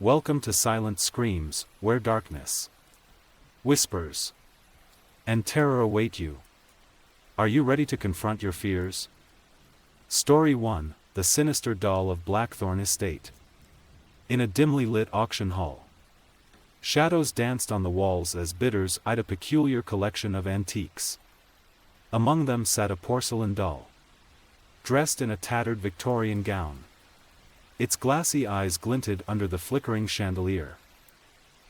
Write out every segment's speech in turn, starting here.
Welcome to Silent Screams, where darkness, whispers, and terror await you. Are you ready to confront your fears? Story 1: The Sinister Doll of Blackthorn Estate. In a dimly lit auction hall, shadows danced on the walls as bidders eyed a peculiar collection of antiques. Among them sat a porcelain doll, dressed in a tattered Victorian gown. Its glassy eyes glinted under the flickering chandelier,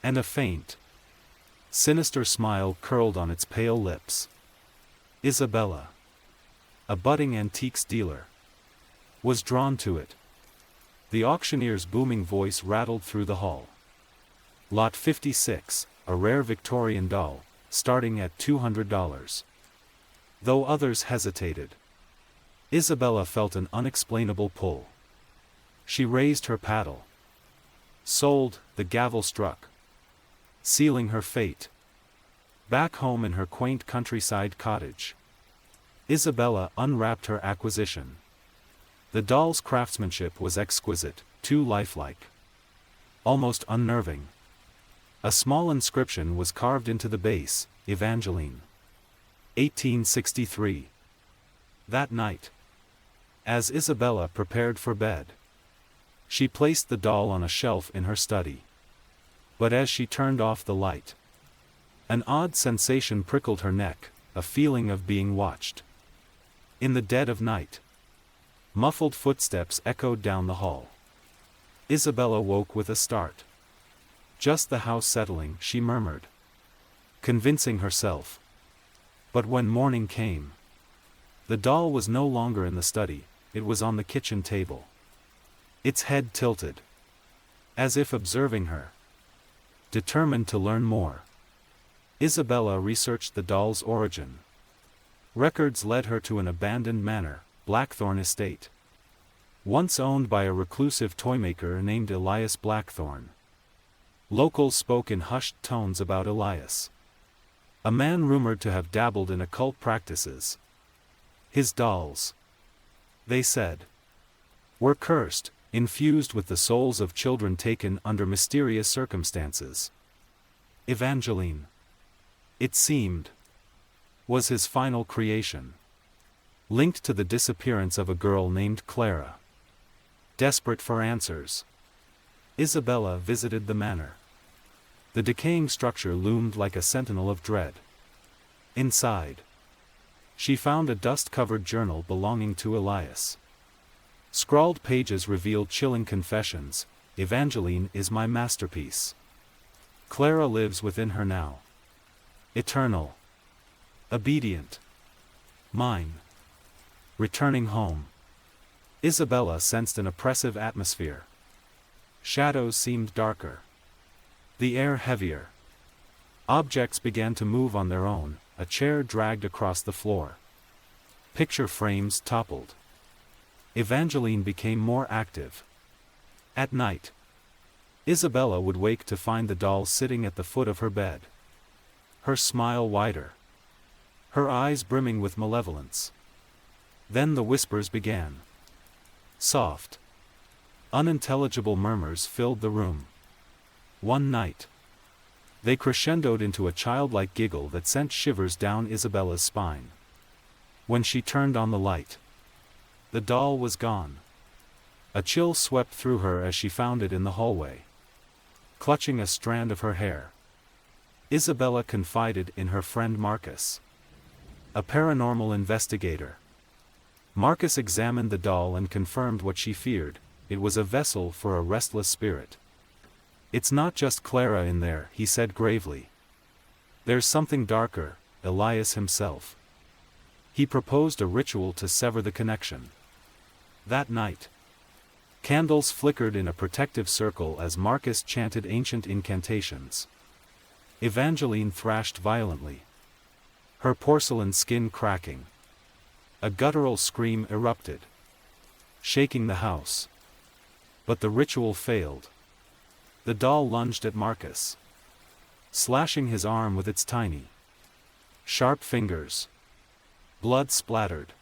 and a faint, sinister smile curled on its pale lips. Isabella, a budding antiques dealer, was drawn to it. The auctioneer's booming voice rattled through the hall. Lot 56, a rare Victorian doll, starting at $200. Though others hesitated, Isabella felt an unexplainable pull. She raised her paddle. Sold, the gavel struck, sealing her fate. Back home in her quaint countryside cottage, Isabella unwrapped her acquisition. The doll's craftsmanship was exquisite, too lifelike, almost unnerving. A small inscription was carved into the base: Evangeline, 1863. That night, as Isabella prepared for bed, she placed the doll on a shelf in her study. But as she turned off the light, an odd sensation prickled her neck, a feeling of being watched. In the dead of night, muffled footsteps echoed down the hall. Isabella woke with a start. Just the house settling, she murmured, convincing herself. But when morning came, the doll was no longer in the study, it was on the kitchen table. Its head tilted, as if observing her. Determined to learn more, Isabella researched the doll's origin. Records led her to an abandoned manor, Blackthorn Estate, once owned by a reclusive toymaker named Elias Blackthorn. Locals spoke in hushed tones about Elias, a man rumored to have dabbled in occult practices. His dolls, they said, were cursed, infused with the souls of children taken under mysterious circumstances. Evangeline, it seemed, was his final creation, linked to the disappearance of a girl named Clara. Desperate for answers, Isabella visited the manor. The decaying structure loomed like a sentinel of dread. Inside, she found a dust-covered journal belonging to Elias. Scrawled pages revealed chilling confessions: Evangeline is my masterpiece. Clara lives within her now. Eternal. Obedient. Mine. Returning home. Isabella sensed an oppressive atmosphere. Shadows seemed darker, the air heavier. Objects began to move on their own, a chair dragged across the floor. Picture frames toppled. Evangeline became more active. At night, Isabella would wake to find the doll sitting at the foot of her bed, her smile wider, her eyes brimming with malevolence. Then the whispers began. Soft, unintelligible murmurs filled the room. One night, they crescendoed into a childlike giggle that sent shivers down Isabella's spine. When she turned on the light, the doll was gone. A chill swept through her as she found it in the hallway, clutching a strand of her hair. Isabella confided in her friend Marcus, a paranormal investigator. Marcus examined the doll and confirmed what she feared: it was a vessel for a restless spirit. It's not just Clara in there, he said gravely. There's something darker, Elias himself. He proposed a ritual to sever the connection. That night, candles flickered in a protective circle as Marcus chanted ancient incantations. Evangeline thrashed violently, her porcelain skin cracking. A guttural scream erupted, shaking the house. But the ritual failed. The doll lunged at Marcus, slashing his arm with its tiny, sharp fingers. Blood splattered,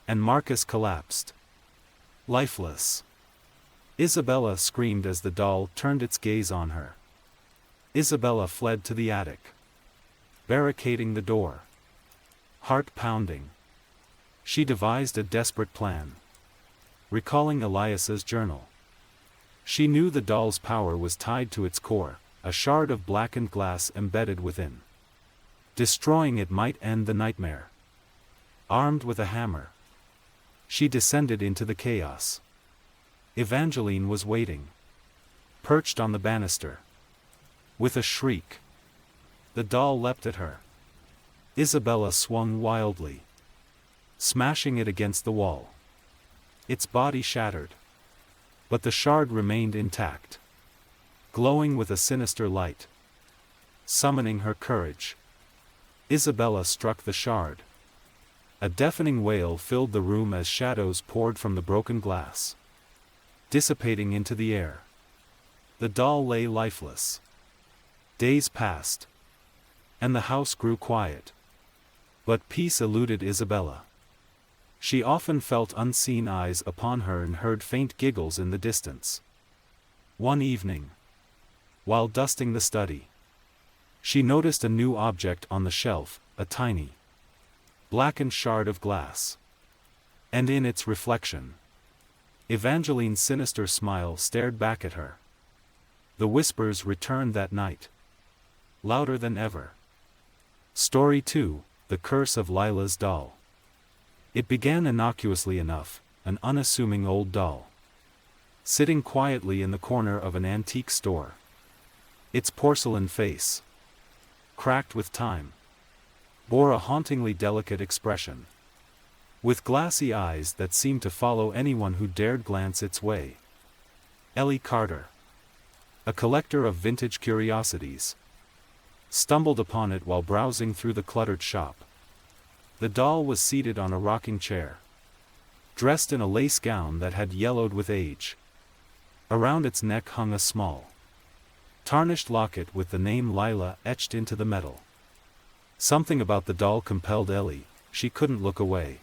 and Marcus collapsed, lifeless. Isabella screamed as the doll turned its gaze on her. Isabella fled to the attic, barricading the door. Heart pounding, she devised a desperate plan. Recalling Elias's journal, she knew the doll's power was tied to its core, a shard of blackened glass embedded within. Destroying it might end the nightmare. Armed with a hammer, she descended into the chaos. Evangeline was waiting, perched on the banister. With a shriek, the doll leapt at her. Isabella swung wildly, smashing it against the wall. Its body shattered, but the shard remained intact, glowing with a sinister light. Summoning her courage, Isabella struck the shard. A deafening wail filled the room as shadows poured from the broken glass, dissipating into the air. The doll lay lifeless. Days passed, and the house grew quiet. But peace eluded Isabella. She often felt unseen eyes upon her and heard faint giggles in the distance. One evening, while dusting the study, she noticed a new object on the shelf, a tiny, blackened shard of glass. And in its reflection, Evangeline's sinister smile stared back at her. The whispers returned that night, louder than ever. Story 2: The Curse of Lila's Doll. It began innocuously enough, an unassuming old doll, sitting quietly in the corner of an antique store. Its porcelain face, cracked with time, bore a hauntingly delicate expression, with glassy eyes that seemed to follow anyone who dared glance its way. Ellie Carter, a collector of vintage curiosities, stumbled upon it while browsing through the cluttered shop. The doll was seated on a rocking chair, dressed in a lace gown that had yellowed with age. Around its neck hung a small, tarnished locket with the name Lila etched into the metal. Something about the doll compelled Ellie, she couldn't look away.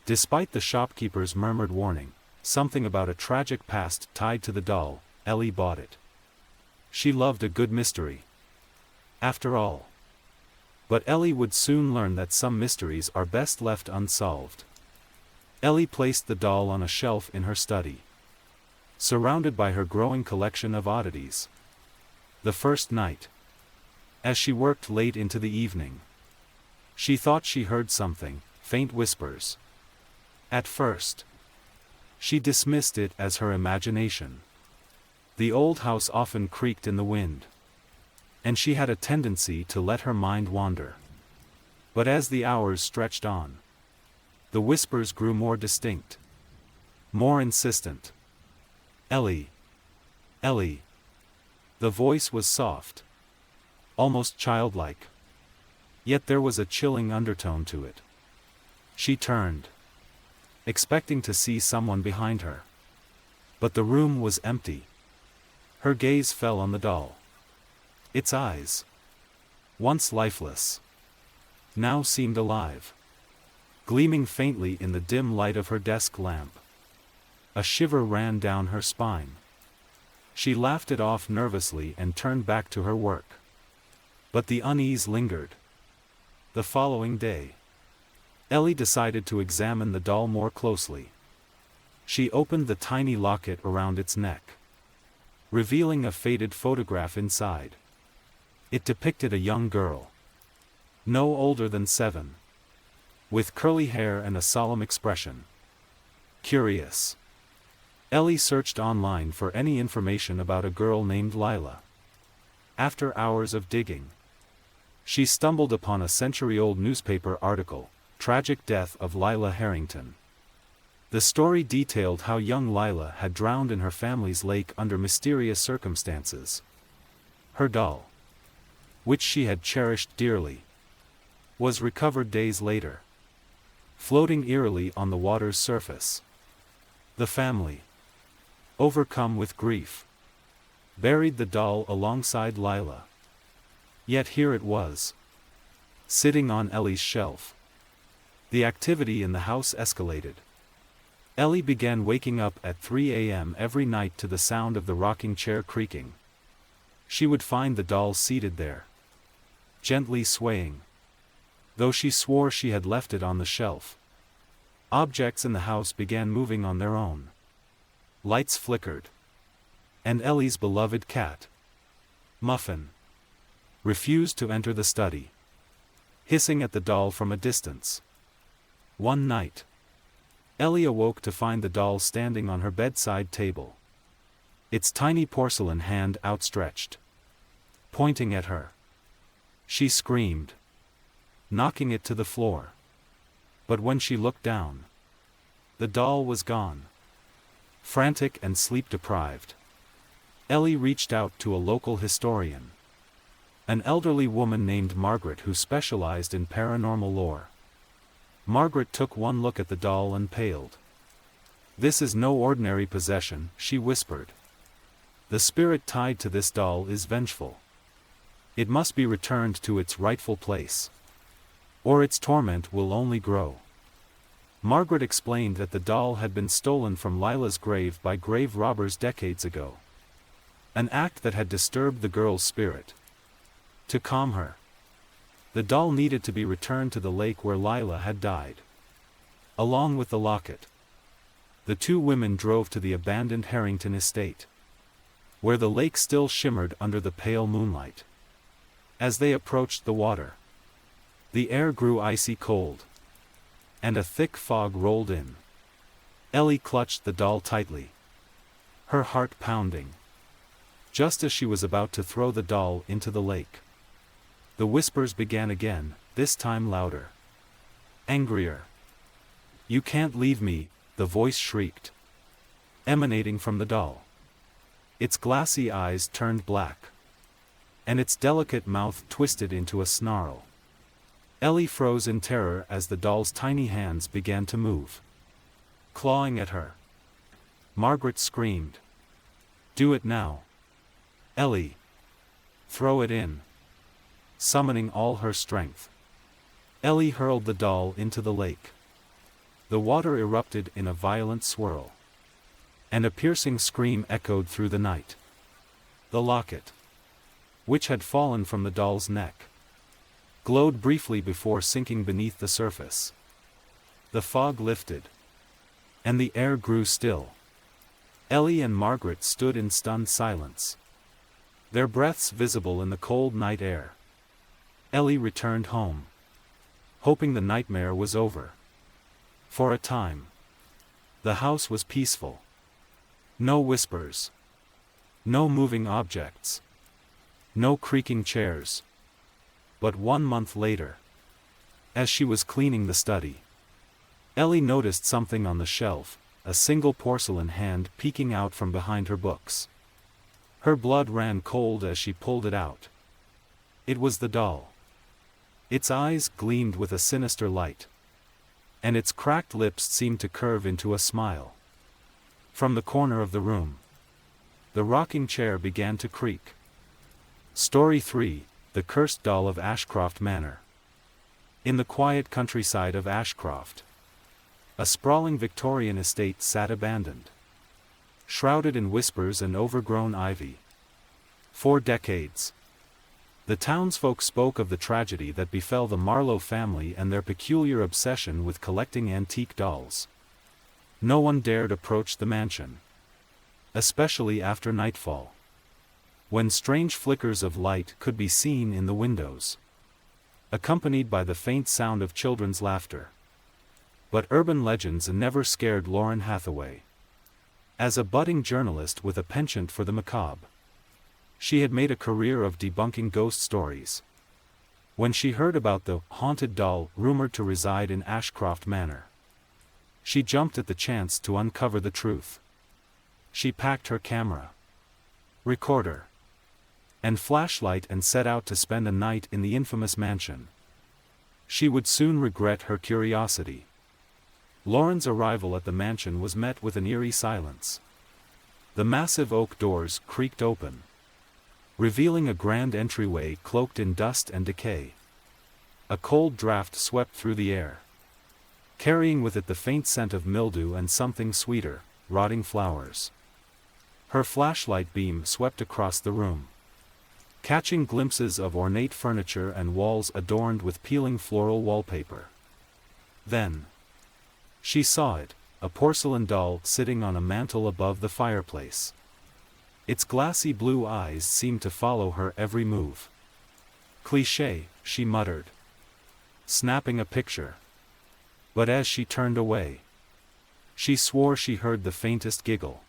Despite the shopkeeper's murmured warning, something about a tragic past tied to the doll, Ellie bought it. She loved a good mystery, after all. But Ellie would soon learn that some mysteries are best left unsolved. Ellie placed the doll on a shelf in her study, surrounded by her growing collection of oddities. The first night, as she worked late into the evening, she thought she heard something, faint whispers. At first, she dismissed it as her imagination. The old house often creaked in the wind, and she had a tendency to let her mind wander. But as the hours stretched on, the whispers grew more distinct, more insistent. Ellie. Ellie. The voice was soft, almost childlike. Yet there was a chilling undertone to it. She turned, expecting to see someone behind her. But the room was empty. Her gaze fell on the doll. Its eyes, once lifeless, now seemed alive, gleaming faintly in the dim light of her desk lamp. A shiver ran down her spine. She laughed it off nervously and turned back to her work. But the unease lingered. The following day, Ellie decided to examine the doll more closely. She opened the tiny locket around its neck, revealing a faded photograph inside. It depicted a young girl, no older than 7, with curly hair and a solemn expression. Curious, Ellie searched online for any information about a girl named Lila. After hours of digging, she stumbled upon a century-old newspaper article, Tragic Death of Lila Harrington. The story detailed how young Lila had drowned in her family's lake under mysterious circumstances. Her doll, which she had cherished dearly, was recovered days later, floating eerily on the water's surface. The family, overcome with grief, buried the doll alongside Lila. Yet here it was, sitting on Ellie's shelf. The activity in the house escalated. Ellie began waking up at 3 a.m. every night to the sound of the rocking chair creaking. She would find the doll seated there, gently swaying, though she swore she had left it on the shelf. Objects in the house began moving on their own. Lights flickered. And Ellie's beloved cat, Muffin, refused to enter the study, hissing at the doll from a distance. One night, Ellie awoke to find the doll standing on her bedside table, its tiny porcelain hand outstretched, pointing at her. She screamed, knocking it to the floor. But when she looked down, the doll was gone. Frantic and sleep-deprived, Ellie reached out to a local historian, an elderly woman named Margaret who specialized in paranormal lore. Margaret took one look at the doll and paled. "This is no ordinary possession," she whispered. "The spirit tied to this doll is vengeful. It must be returned to its rightful place, or its torment will only grow." Margaret explained that the doll had been stolen from Lila's grave by grave robbers decades ago, an act that had disturbed the girl's spirit. To calm her, the doll needed to be returned to the lake where Lila had died, along with the locket. The two women drove to the abandoned Harrington estate, where the lake still shimmered under the pale moonlight. As they approached the water, the air grew icy cold, and a thick fog rolled in. Ellie clutched the doll tightly, her heart pounding. Just as she was about to throw the doll into the lake, the whispers began again, this time louder, angrier. "You can't leave me," the voice shrieked, emanating from the doll. Its glassy eyes turned black, and its delicate mouth twisted into a snarl. Ellie froze in terror as the doll's tiny hands began to move, clawing at her. Margaret screamed, "Do it now, Ellie! Throw it in!" Summoning all her strength, Ellie hurled the doll into the lake. The water erupted in a violent swirl, and a piercing scream echoed through the night. The locket, which had fallen from the doll's neck, glowed briefly before sinking beneath the surface. The fog lifted, and the air grew still. Ellie and Margaret stood in stunned silence, their breaths visible in the cold night air. Ellie returned home, hoping the nightmare was over. For a time, the house was peaceful. No whispers, no moving objects, no creaking chairs. But 1 month later, as she was cleaning the study, Ellie noticed something on the shelf, a single porcelain hand peeking out from behind her books. Her blood ran cold as she pulled it out. It was the doll. Its eyes gleamed with a sinister light, and its cracked lips seemed to curve into a smile. From the corner of the room, the rocking chair began to creak. Story 3: The Cursed Doll of Ashcroft Manor. In the quiet countryside of Ashcroft, a sprawling Victorian estate sat abandoned, shrouded in whispers and overgrown ivy. For decades, the townsfolk spoke of the tragedy that befell the Marlowe family and their peculiar obsession with collecting antique dolls. No one dared approach the mansion, especially after nightfall, when strange flickers of light could be seen in the windows, accompanied by the faint sound of children's laughter. But urban legends never scared Lauren Hathaway. As a budding journalist with a penchant for the macabre, she had made a career of debunking ghost stories. When she heard about the haunted doll rumored to reside in Ashcroft Manor, she jumped at the chance to uncover the truth. She packed her camera, recorder, and flashlight and set out to spend a night in the infamous mansion. She would soon regret her curiosity. Lauren's arrival at the mansion was met with an eerie silence. The massive oak doors creaked open, revealing a grand entryway cloaked in dust and decay. A cold draft swept through the air, carrying with it the faint scent of mildew and something sweeter, rotting flowers. Her flashlight beam swept across the room, catching glimpses of ornate furniture and walls adorned with peeling floral wallpaper. Then she saw it, a porcelain doll sitting on a mantel above the fireplace. Its glassy blue eyes seemed to follow her every move. "Cliché," she muttered, snapping a picture. But as she turned away, she swore she heard the faintest giggle.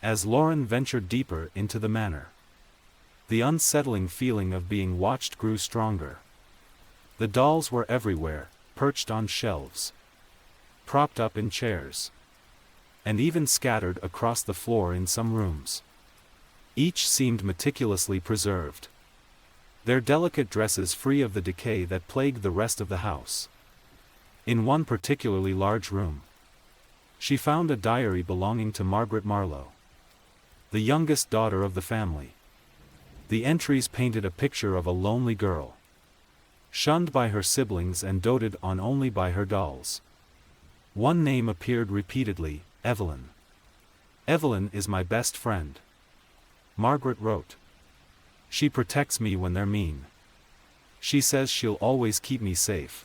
As Lauren ventured deeper into the manor, the unsettling feeling of being watched grew stronger. The dolls were everywhere, perched on shelves, propped up in chairs, and even scattered across the floor in some rooms. Each seemed meticulously preserved, their delicate dresses free of the decay that plagued the rest of the house. In one particularly large room, she found a diary belonging to Margaret Marlowe, the youngest daughter of the family. The entries painted a picture of a lonely girl, shunned by her siblings and doted on only by her dolls. One name appeared repeatedly: Evelyn. "Evelyn is my best friend," Margaret wrote. "She protects me when they're mean. She says she'll always keep me safe."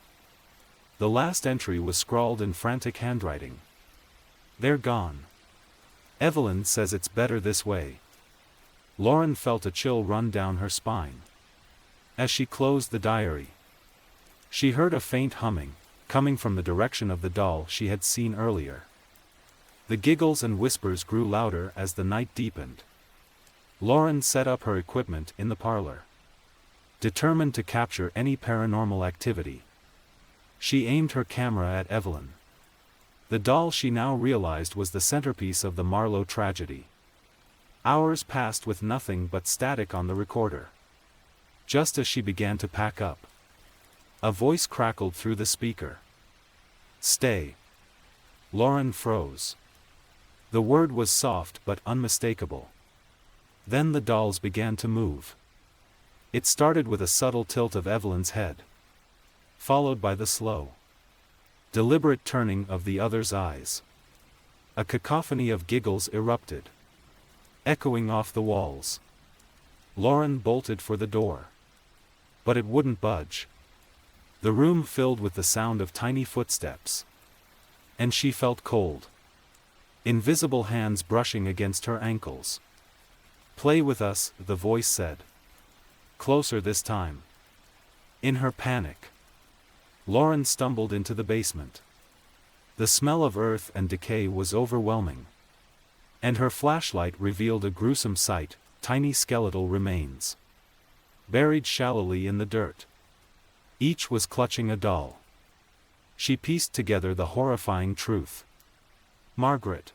The last entry was scrawled in frantic handwriting. "They're gone. Evelyn says it's better this way." Lauren felt a chill run down her spine. As she closed the diary, she heard a faint humming, coming from the direction of the doll she had seen earlier. The giggles and whispers grew louder as the night deepened. Lauren set up her equipment in the parlor, determined to capture any paranormal activity. She aimed her camera at Evelyn. The doll she now realized was the centerpiece of the Marlowe tragedy. Hours passed with nothing but static on the recorder. Just as she began to pack up, a voice crackled through the speaker. "Stay." Lauren froze. The word was soft but unmistakable. Then the dolls began to move. It started with a subtle tilt of Evelyn's head, followed by the slow, deliberate turning of the other's eyes. A cacophony of giggles erupted, echoing off the walls. Lauren bolted for the door, but it wouldn't budge. The room filled with the sound of tiny footsteps, and she felt cold. Invisible hands brushing against her ankles. "Play with us," the voice said. "Closer this time." In her panic, Lauren stumbled into the basement. The smell of earth and decay was overwhelming, and her flashlight revealed a gruesome sight: tiny skeletal remains, buried shallowly in the dirt. Each was clutching a doll. She pieced together the horrifying truth. Margaret,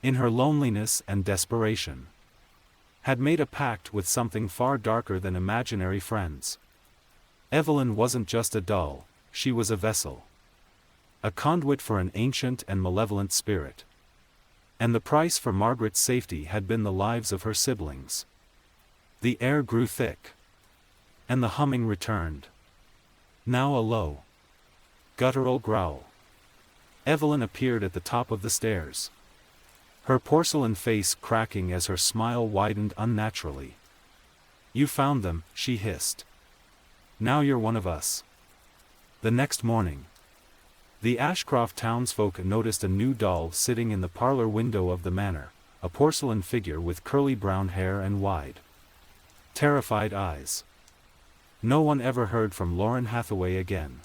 in her loneliness and desperation, had made a pact with something far darker than imaginary friends. Evelyn wasn't just a doll, she was a vessel, a conduit for an ancient and malevolent spirit. And the price for Margaret's safety had been the lives of her siblings. The air grew thick, and the humming returned. Now a low, guttural growl. Evelyn appeared at the top of the stairs, her porcelain face cracking as her smile widened unnaturally. "You found them," she hissed. "Now you're one of us." The next morning, the Ashcroft townsfolk noticed a new doll sitting in the parlor window of the manor, a porcelain figure with curly brown hair and wide, terrified eyes. No one ever heard from Lauren Hathaway again.